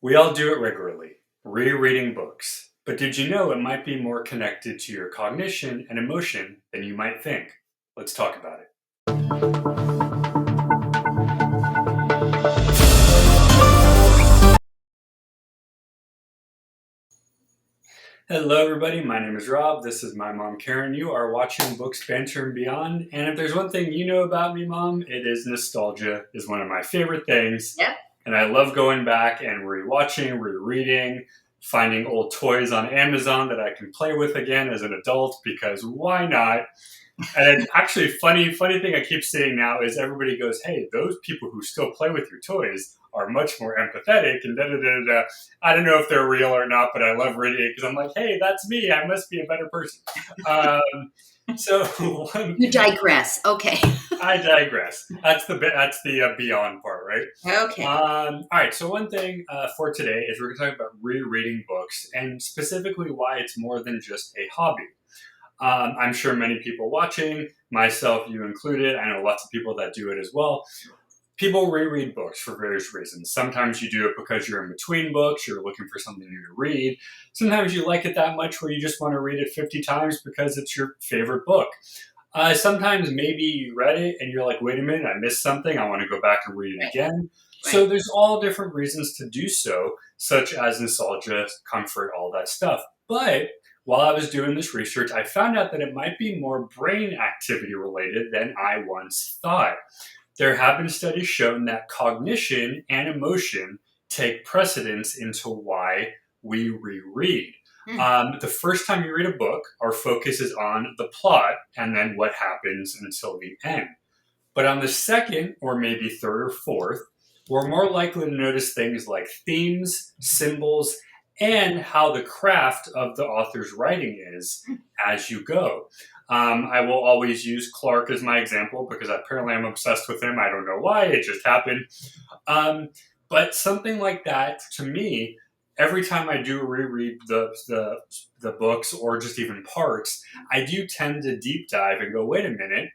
We all do it regularly, rereading books. But did you know it might be more connected to your cognition and emotion than you might think? Let's talk about it. Hello, everybody. My name is Rob. This is my mom, Karen. You are watching Books, Banter and Beyond. And if there's one thing you know about me, Mom, it is nostalgia is one of my favorite things. Yep. And I love going back and rewatching, rereading, finding old toys on Amazon that I can play with again as an adult because why not? And it's actually funny thing I keep seeing now is everybody goes, hey, those people who still play with your toys are much more empathetic and da-da-da-da. I don't know if they're real or not, but I love reading it because I'm like, hey, that's me. I must be a better person. You digress. Okay. I digress. That's the beyond part, right? Okay. All right. So one thing for today is we're going to talk about rereading books and specifically why it's more than just a hobby. I'm sure many people watching, myself, you included, I know lots of people that do it as well. People reread books for various reasons. Sometimes you do it because you're in between books, you're looking for something new to read. Sometimes you like it that much where you just want to read it 50 times because it's your favorite book. Sometimes maybe you read it and you're like, wait a minute, I missed something. I want to go back and read it again. Right. So there's all different reasons to do so, such as nostalgia, comfort, all that stuff. But while I was doing this research, I found out that it might be more brain activity related than I once thought. There have been studies shown that cognition and emotion take precedence into why we reread. The first time you read a book, our focus is on the plot and then what happens until the end. But on the second, or maybe third or fourth, we're more likely to notice things like themes, symbols, and how the craft of the author's writing is as you go. I will always use Clark as my example because apparently I'm obsessed with him. I don't know why, it just happened. But something like that, to me, every time I do reread the books or just even parts, I do tend to deep dive and go, wait a minute,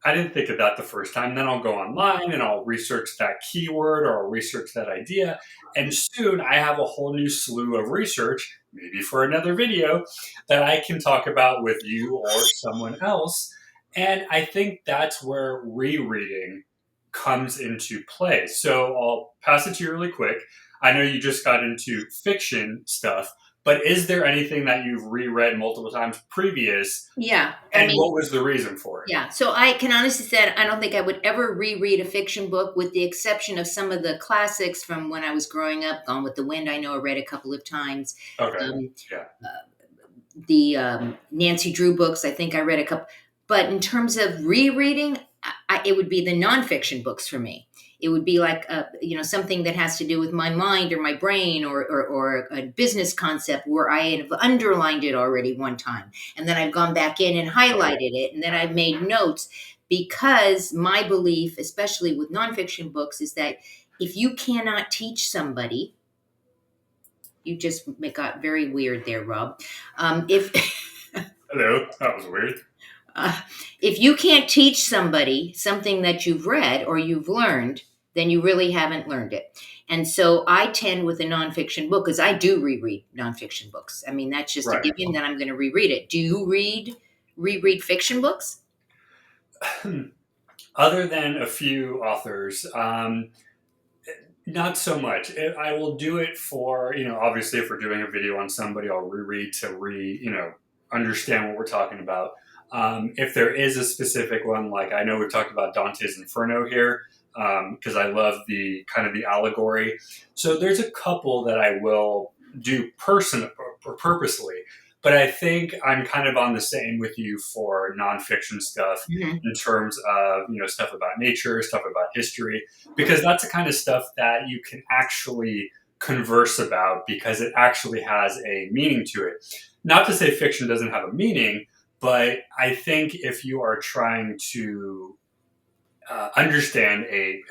I didn't think of that the first time. Then I'll go online and I'll research that keyword or I'll research that idea. And soon I have a whole new slew of research, maybe for another video, that I can talk about with you or someone else. And I think that's where rereading comes into play. So I'll pass it to you really quick. I know you just got into fiction stuff, but is there anything that you've reread multiple times previous? Yeah. And what was the reason for it? Yeah. So I can honestly say I don't think I would ever reread a fiction book with the exception of some of the classics from when I was growing up. Gone with the Wind, I know I read a couple of times. Okay. The Nancy Drew books, I think I read a couple. But in terms of rereading, it would be the nonfiction books for me. It would be like something that has to do with my mind or my brain or a business concept where I have underlined it already one time. And then I've gone back in and highlighted it. And then I've made notes because my belief, especially with nonfiction books, is that if you cannot teach somebody, you just got very weird there, Rob. Hello, that was weird. If you can't teach somebody something that you've read or you've learned, then you really haven't learned it. And so I tend with a nonfiction book, because I do reread nonfiction books. I mean, that's just a given that I'm going to reread it. Do you reread fiction books? Other than a few authors, not so much. I will do it for, obviously if we're doing a video on somebody, I'll reread to understand what we're talking about. If there is a specific one, like I know we've talked about Dante's Inferno here, because I love the kind of the allegory. So there's a couple that I will do purposely, but I think I'm kind of on the same with you for nonfiction stuff in terms of, stuff about nature, stuff about history, because that's the kind of stuff that you can actually converse about because it actually has a meaning to it. Not to say fiction doesn't have a meaning, but I think if you are trying to understand a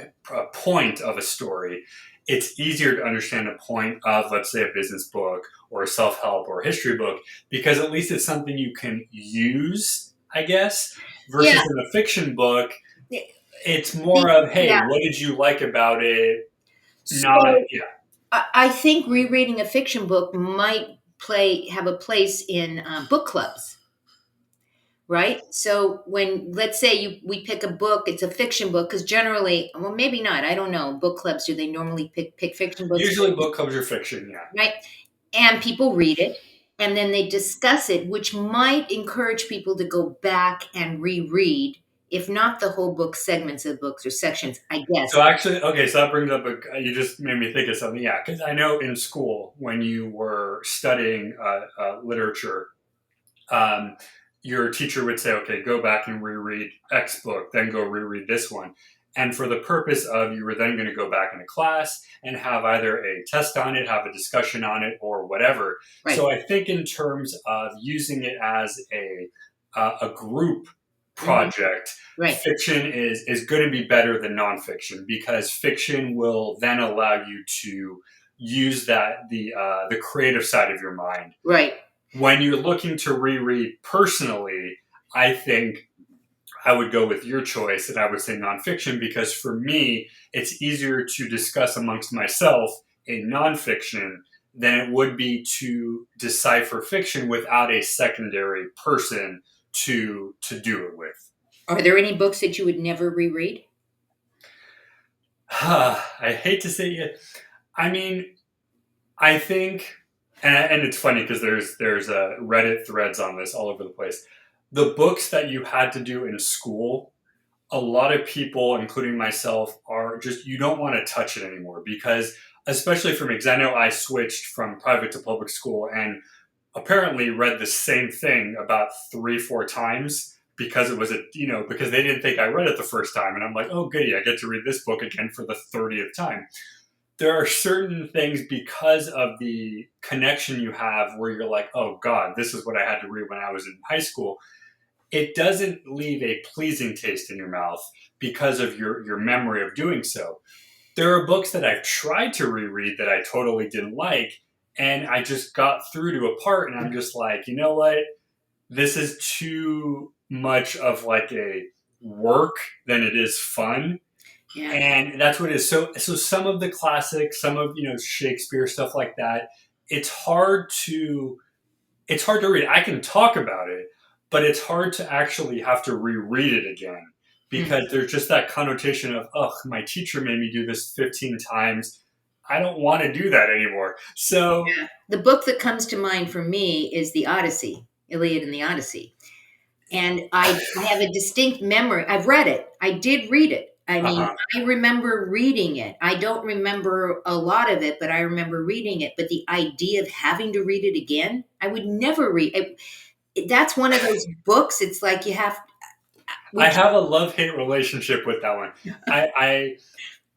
point of a story, it's easier to understand a point of, let's say, a business book or a self-help or a history book, because at least it's something you can use, I guess, versus in a fiction book, it's more of, hey, what did you like about it? I think rereading a fiction book might have a place in book clubs, right? So when, let's say, we pick a book, it's a fiction book, because generally, well, maybe not. I don't know. Book clubs, do they normally pick fiction books? Usually, book clubs are fiction. Yeah. Right? And people read it, and then they discuss it, which might encourage people to go back and reread, if not the whole book, segments of books or sections, I guess. So actually, okay, so that brings up you just made me think of something. Yeah, because I know in school when you were studying literature, um, your teacher would say, okay, go back and reread X book, then go reread this one. And for the purpose of you were then going to go back into class and have either a test on it, have a discussion on it, or whatever. Right. So I think in terms of using it as a group project, Right. fiction is going to be better than nonfiction, because fiction will then allow you to use the creative side of your mind. Right. When you're looking to reread personally, I think I would go with your choice, and I would say nonfiction, because for me, it's easier to discuss amongst myself a nonfiction than it would be to decipher fiction without a secondary person to do it with. Are there any books that you would never reread? I hate to say it. I mean, I think, and it's funny because there's Reddit threads on this all over the place. The books that you had to do in school, a lot of people, including myself, are just, you don't want to touch it anymore, because, especially for me, because I know I switched from private to public school and apparently read the same thing about 3-4 times, because it was because they didn't think I read it the first time, and I'm like, oh goody, I get to read this book again for the 30th time. There are certain things, because of the connection you have, where you're like, oh God, this is what I had to read when I was in high school. It doesn't leave a pleasing taste in your mouth because of your memory of doing so. There are books that I've tried to reread that I totally didn't like, and I just got through to a part, and I'm just like, you know what? This is too much of like a work than it is fun. Yeah. And that's what it is. So some of the classics, some of Shakespeare, stuff like that, it's hard to read. I can talk about it, but it's hard to actually have to reread it again, because there's just that connotation of, ugh, my teacher made me do this 15 times. I don't want to do that anymore. So yeah. The book that comes to mind for me is the Odyssey, Iliad and the Odyssey. And I have a distinct memory. I've read it. I did read it. I mean, I remember reading it. I don't remember a lot of it, but I remember reading it. But the idea of having to read it again, I would never read it. That's one of those books. It's like you have. I have a love-hate relationship with that one.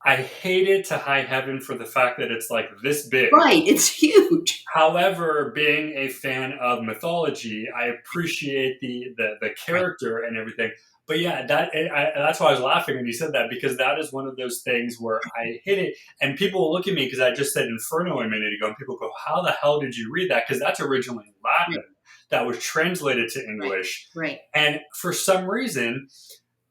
I hate it to high heaven for the fact that it's like this big. Right, it's huge. However, being a fan of mythology, I appreciate the character and everything. But yeah, that's why I was laughing when you said that, because that is one of those things where I hit it, and people will look at me because I just said Inferno a minute ago, and people go, "How the hell did you read that?" Because that's originally Latin that was translated to English, right? And for some reason,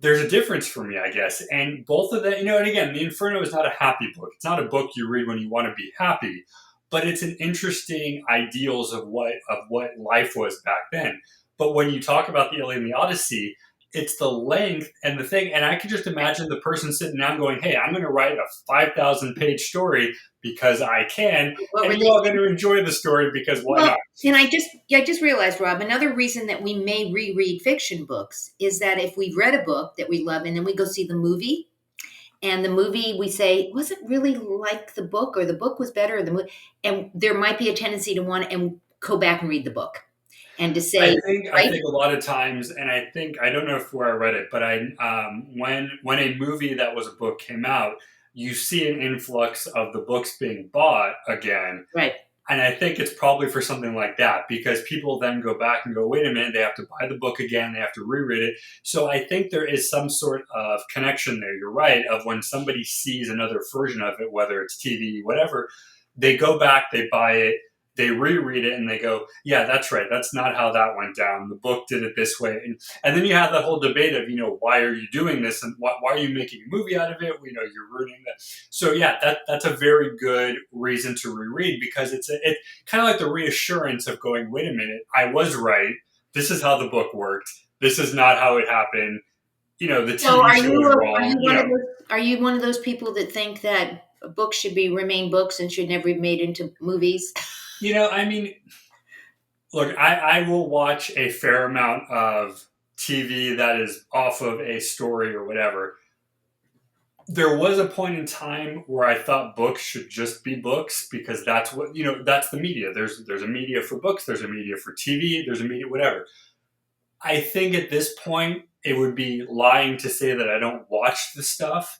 there's a difference for me, I guess. And both of them, and again, the Inferno is not a happy book. It's not a book you read when you want to be happy, but it's an interesting ideals of what life was back then. But when you talk about the Iliad and the Odyssey, it's the length and the thing. And I can just imagine the person sitting down going, hey, I'm going to write a 5,000-page story because I can. And you're all going to enjoy the story because why not? And I just realized, Rob, another reason that we may reread fiction books is that if we've read a book that we love and then we go see the movie, and the movie we say, was it really like the book, or the book was better, and there might be a tendency to want to go back and read the book. And to say, I think a lot of times, and I don't know where I read it, but when a movie that was a book came out, you see an influx of the books being bought again, right? And I think it's probably for something like that, because people then go back and go, wait a minute, they have to buy the book again, they have to reread it. So I think there is some sort of connection there. You're right, of when somebody sees another version of it, whether it's TV, whatever, they go back, they buy it. they reread it and they go, yeah, that's right. That's not how that went down. The book did it this way. And then you have that whole debate of, why are you doing this? And why are you making a movie out of it? You're ruining that. So yeah, that's a very good reason to reread, because it's kind of like the reassurance of going, wait a minute, I was right. This is how the book worked. This is not how it happened. The So TV show is wrong. are you one of those people that think that books should remain books and should never be made into movies? I mean, look, I will watch a fair amount of TV that is off of a story or whatever. There was a point in time where I thought books should just be books, because that's what, that's the media. There's a media for books, there's a media for TV, there's a media, whatever. I think at this point, it would be lying to say that I don't watch the stuff.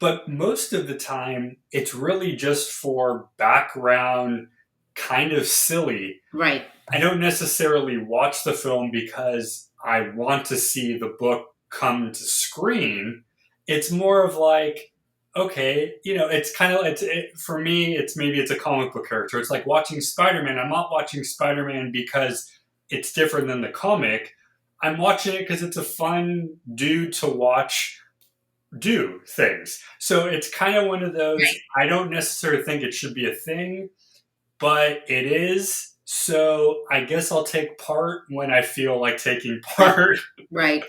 But most of the time, it's really just for background, kind of silly. Right. I don't necessarily watch the film because I want to see the book come to screen. It's more of like, okay, it's kind of, for me, it's a comic book character. It's like watching Spider-Man. I'm not watching Spider-Man because it's different than the comic. I'm watching it because it's a fun dude to watch do things. So it's kind of one of those, I don't necessarily think it should be a thing, but it is. So I guess I'll take part when I feel like taking part. Right.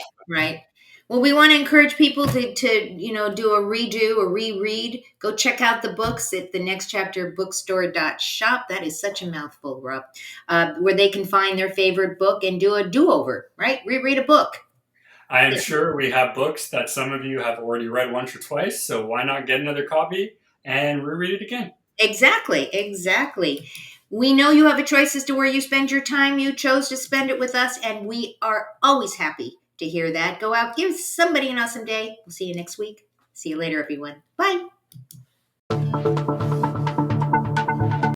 Well, we want to encourage people to do a redo or reread. Go check out the books at the Next Chapter Bookstore.shop. That is such a mouthful, Rob. Where they can find their favorite book and do a do-over, right? Reread a book. I am sure we have books that some of you have already read once or twice, so why not get another copy and reread it again? Exactly. We know you have a choice as to where you spend your time. You chose to spend it with us, and we are always happy to hear that. Go out, give somebody an awesome day. We'll see you next week. See you later, everyone. Bye.